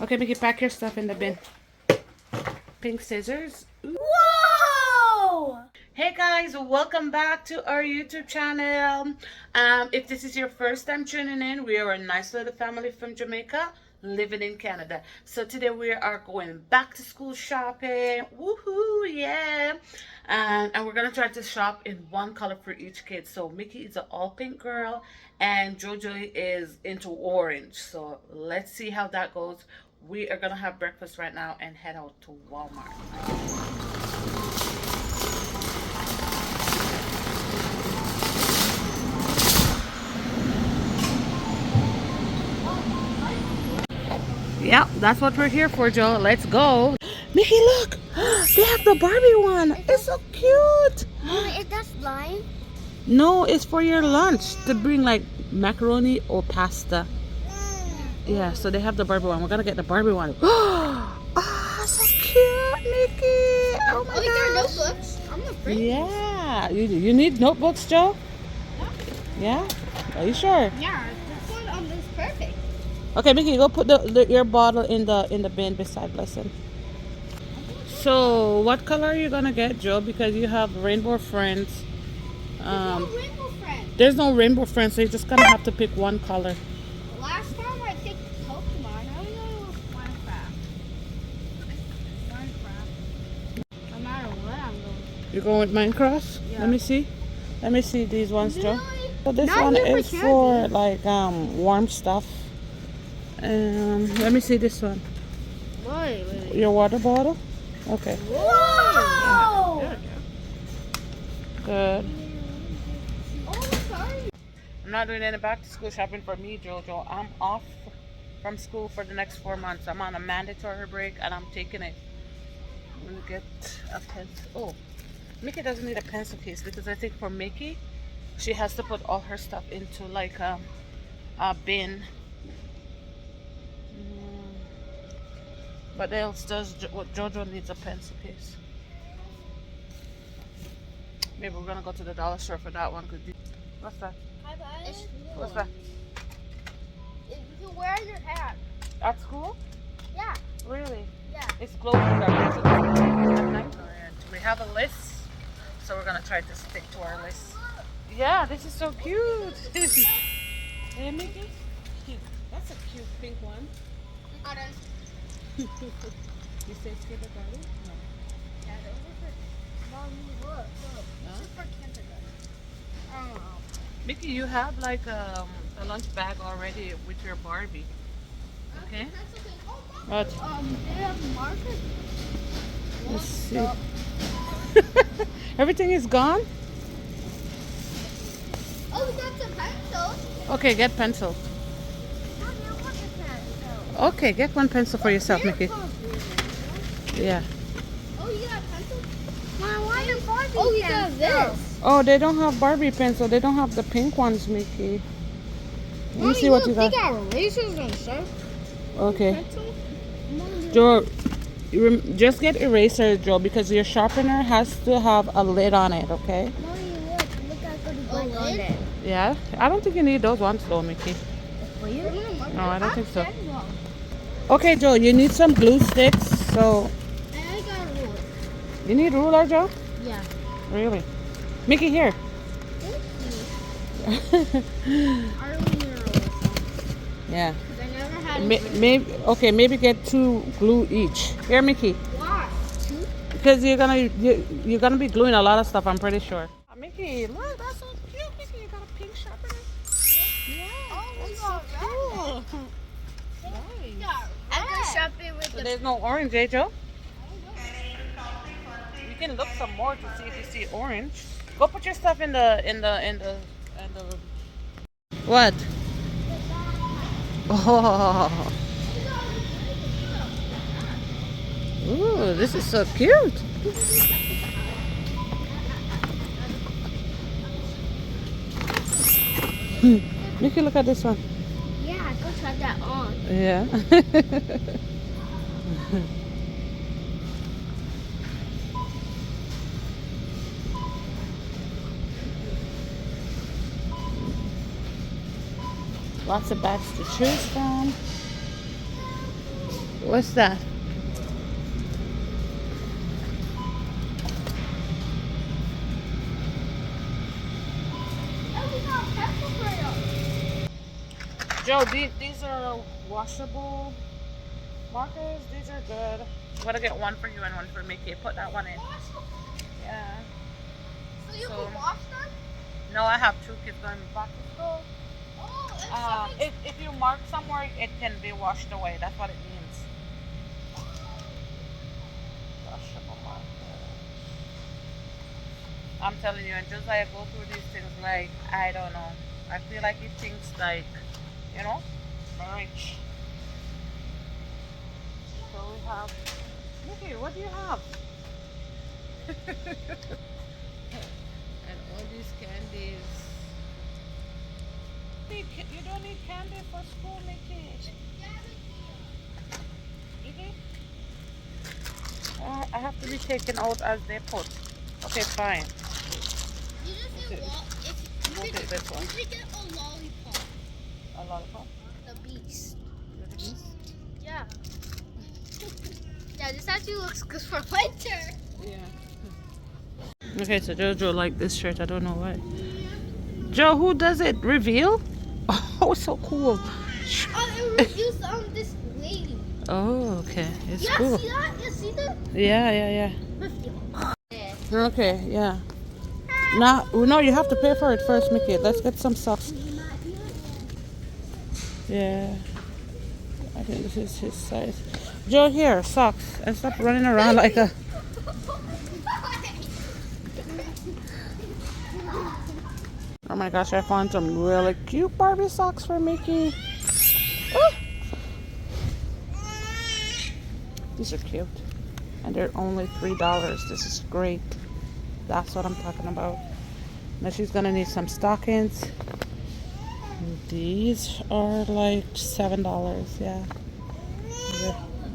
Okay, Mickey, pack your stuff in the bin. Pink scissors. Ooh. Whoa! Hey guys, welcome back to our YouTube channel. If this is your first time tuning in, we are a nice little family from Jamaica living in Canada. So today we are going back to school shopping. Woohoo, yeah. And we're gonna try to shop in one color for each kid. So Mickey is an all pink girl and Jojo is into orange. So let's see how that goes. We are gonna have breakfast right now and head out to Walmart. Yeah, that's what we're here for, Joe. Let's go. Mickey, look. They have the Barbie one. It's so cute. Mommy, is that slime? No, it's for your lunch to bring like macaroni or pasta. Yeah, so they have the Barbie one. We're going to get the Barbie one. Oh, so cute, Mickey. Oh my there are gosh. notebooks. I'm afraid. Yeah. You need notebooks, Joe? Yeah? Are you sure? Yeah, this one is perfect. Okay, Mickey, go put your bottle in the bin beside Blessing. So, what color are you gonna get, Joe? Because you have rainbow friends. No rainbow friend. There's no rainbow friends, so you're just gonna have to pick one color. Last time I picked Pokemon. I don't know Minecraft. No matter what I'm going. You're going with Minecraft? Yeah. Let me see. Let me see these ones, Joe. Really? So this Not one here for is candy. for like warm stuff. Let me see this one. Wait. Your water bottle. Okay. Whoa! Good. Oh, sorry. I'm not doing any back to school shopping for me, Jojo. I'm off from school for the next 4 months. I'm on a mandatory break and I'm taking it. I'm gonna get a pencil. Oh, Mickey doesn't need a pencil case because I think for Mickey, she has to put all her stuff into like a bin. But else does Jojo needs a pencil case. Maybe we're gonna go to the dollar store for that one. What's that? Hi, guys. What's that? You can wear your hat. At school? Yeah. Really? Yeah. It's closed at night. We have a list, so we're gonna try to stick to our list. Yeah, this is so cute. Hey, Mickey? That's a cute pink one. You say skip a garden? No. Yeah, those are for mommy. Look. This is for kindergarten. I don't know. Mickey, you have like a lunch bag already with your Barbie. Okay? That's okay. What? They have markers. Let's see. Everything is gone? Oh, that's a pencil. Okay, get pencil. Okay, get one pencil for yourself, Mickey. Yeah. Oh, you got pencil? Mom, why the Barbie pencil? You got this. Oh, they don't have Barbie pencil. They don't have the pink ones, Mickey. Let me see what you got. They got erasers and stuff. Okay. Pencil? Joe, just get eraser, Joe, because your sharpener has to have a lid on it, okay? Mommy, look how good it's on it. Yeah? I don't think you need those ones, though, Mickey. For you? No, I don't think so. Okay, Joe, you need some glue sticks, so... And I got a ruler. You need ruler, Joe? Yeah. Really? Mickey, here. Thank you. I don't need a ruler. Yeah. Because I never had a Maybe maybe get 2 glue each. Here, Mickey. Why? 2? Because you're gonna be gluing a lot of stuff, I'm pretty sure. Mickey, look, that's so cute, Mickey. You got a pink sharpener? Yeah. Oh, That's so cool. I can shopping with So there's no orange, eh, Joe? You can look some more to see if you see orange. Go put your stuff in the What? Oh. Ooh, this is so cute. Mickey, look at this one. Yeah, go try that on. Yeah. Lots of bags to choose from. What's that? Oh, we got a pencil crayon. Joe, these are washable markers. These are good. I'm gonna get one for you and one for Mickey. Put that one in. Yeah. So you So- can wash them? No, I have two kids going back to school. Oh, and something. If you mark somewhere, it can be washed away. That's what it means. Washable marker. I'm telling you, and Josiah go through these things like, I don't know. I feel like he thinks like, you know, rich. So we have, Mickey, what do you have? And all these candies. You don't need candy for school, Mickey. Mickey? I have to be taken out as they put. Okay, fine. You just Okay. get if We'll take this one. you should get a lollipop. A lollipop? The beast. With these? Yeah. Yeah, this actually looks good for winter. Yeah. Okay, so Jojo liked this shirt. I don't know why. Joe, who does it? Reveal? Oh, so cool. Oh, it reviews this lady. Oh, okay. It's Yeah, cool. see that? You see that? Yeah. Review. Okay, yeah. Now, no, you have to pay for it first, Mickey. Let's get some socks. Yeah. I think this is his size. Joe, here, socks. And stop running around like a... Oh my gosh, I found some really cute Barbie socks for Mickey. Oh! These are cute. And they're only $3. This is great. That's what I'm talking about. Now she's gonna need some stockings. These are like $7, yeah.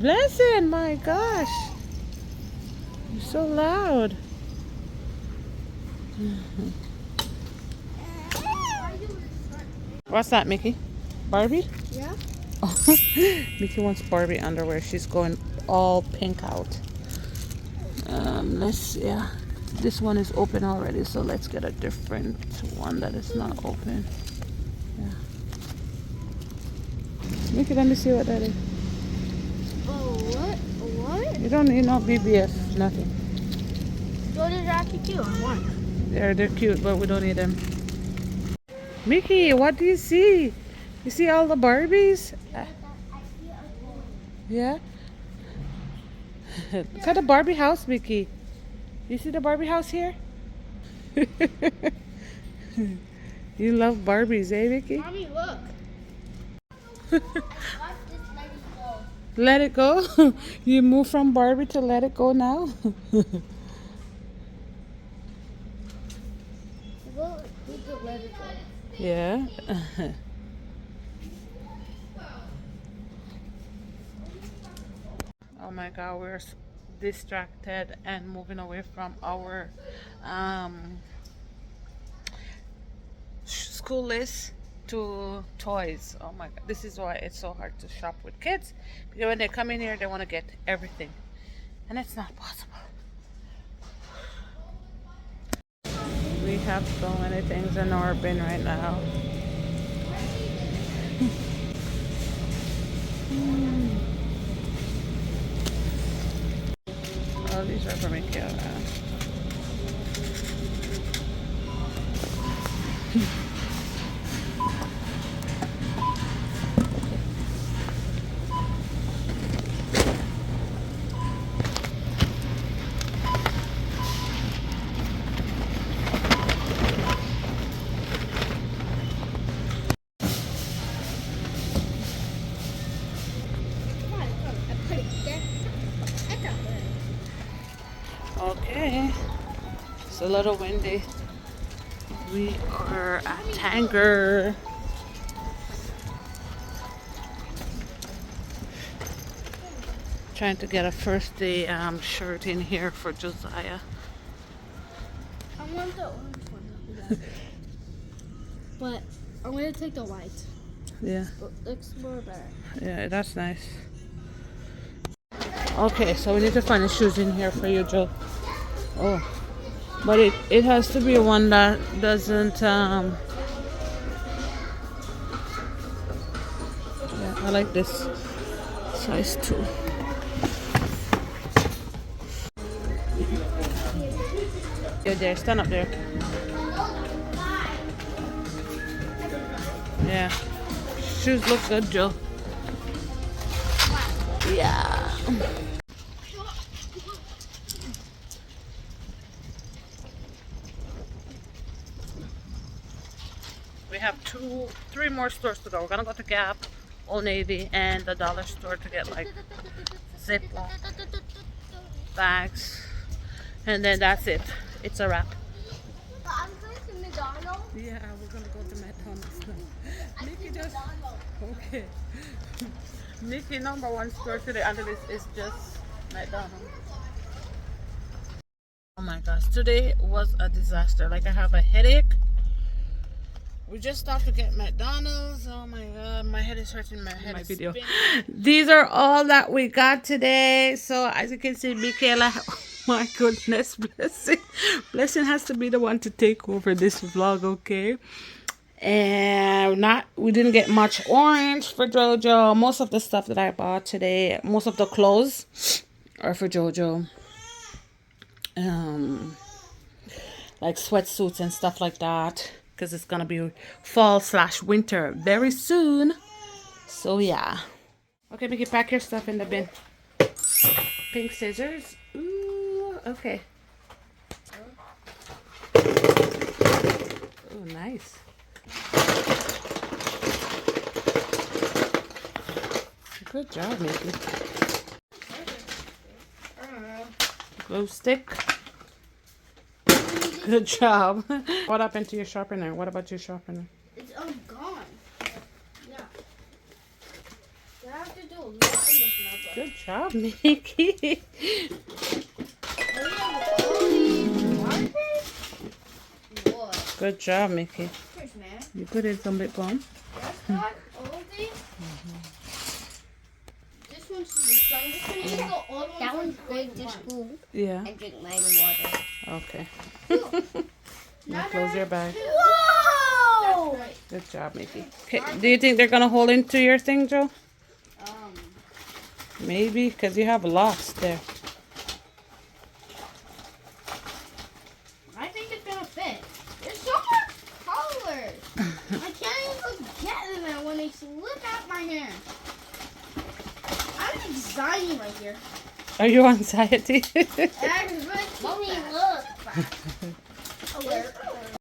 Blessing, my gosh. You're so loud. What's that, Mickey? Barbie? Yeah. Mickey wants Barbie underwear. She's going all pink out. Yeah. This one is open already, so let's get a different one that is not open. Yeah. Mickey, let me see what that is. Oh, what? You don't need no BBS, nothing. Those are actually cute. I want. They're cute, but we don't need them. Mickey, what do you see? You see all the Barbies? Yeah. Look at the Barbie house, Mickey. You see the Barbie house here? You love Barbies, eh, Mickey? Mommy, look. Watch this lady go. Let it go? You move from Barbie to let it go now? Well, we could let it go. Yeah. Oh my God, we're distracted and moving away from our school list to toys. Oh my God, this is why it's so hard to shop with kids, because when they come in here, they want to get everything, and it's not possible. We have so many things in our bin right now. Oh, these are from IKEA. Come on. I put it there. That's not good. Okay, it's a little windy. We are at Tanger. Trying to get a first day shirt in here for Josiah. I want the orange one. But I'm going to take the white. Yeah, It looks more better. yeah, that's nice. Okay, so we need to find the shoes in here for you, Joe. Oh, but it has to be one that doesn't yeah, I like this size 2. You're there, stand up there. Yeah, shoes look good, Joe. Yeah. We have 3 more stores to go. We're gonna go to Gap, Old Navy, and the dollar store to get like Ziploc bags, and then that's it. It's a wrap. I'm going to McDonald's. Yeah, we're gonna go to McDonald's now. Mickey just okay. Mickey #1 store today under this is just McDonald's. Oh my gosh, today was a disaster. Like I have a headache. We just stopped to get McDonald's. Oh my god, my head is hurting. My head is video. These are all that we got today. So as you can see, Michaela, oh my goodness, Blessing has to be the one to take over this vlog, okay? And we didn't get much orange for Jojo. Most of the stuff that I bought today, most of the clothes are for Jojo. Like sweatsuits and stuff like that, because it's gonna be fall/winter very soon. So yeah. Okay, Mickey, pack your stuff in the bin. Pink scissors. Ooh, okay. Oh, nice. Good job, Mickey. Glue stick. Good job. What happened to your sharpener? What about your sharpener? It's gone. Yeah. You have to do a lot with notebook. Good job, Mickey. Good job, Mickey. Cheers, man. You put in some lip balm. This one's the strongest one. You go all the way. That one's big to school. Yeah. And drink my water. Okay. Now close your bag. Whoa! Good job, Mickey. Okay. Do you think they're gonna hold into your thing, Joe? Maybe, because you have lots there. I think it's gonna fit. There's so much colors. I can't even get them when they slip out my hand. I'm anxiety right here. Are you anxiety? Mommy, look.